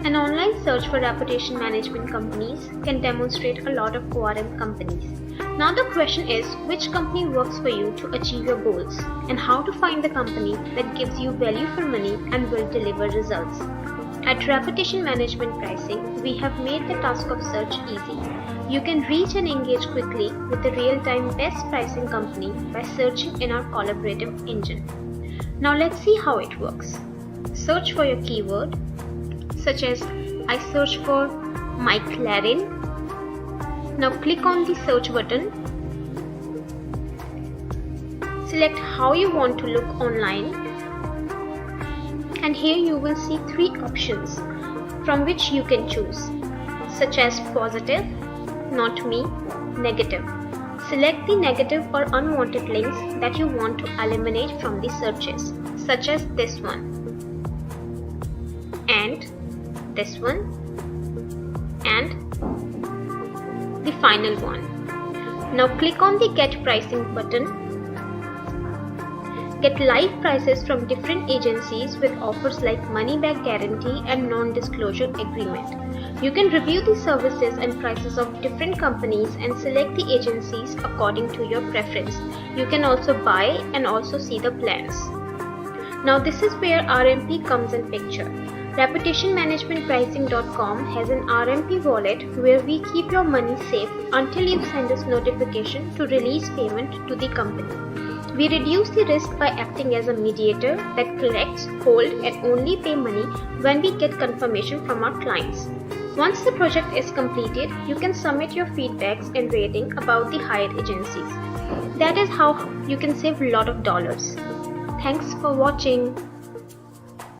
An online search for reputation management companies can demonstrate a lot of ORM companies. Now the question is, which company works for you to achieve your goals, and how to find the company that gives you value for money and will deliver results. At Reputation Management Pricing, we have made the task of search easy. You can reach and engage quickly with the real-time best pricing company by searching in our collaborative engine. Now let's see how it works. Search for your keyword, such as I search for McLaren. Now click on the search button. Select how you want to look online. And here you will see 3 options from which you can choose, such as positive, not me, negative. Select the negative or unwanted links that you want to eliminate from the searches, such as this one, and this one, and the final one. Now click on the Get Pricing button. Get live prices from different agencies with offers like money back guarantee and non-disclosure agreement. You can review the services and prices of different companies and select the agencies according to your preference. You can also buy and also see the plans. Now this is where RMP comes in picture. ReputationManagementPricing.com has an RMP wallet where we keep your money safe until you send us notification to release payment to the company. We reduce the risk by acting as a mediator that collects, holds, and only pay money when we get confirmation from our clients. Once the project is completed, you can submit your feedbacks and rating about the hired agencies. That is how you can save a lot of dollars. Thanks for watching.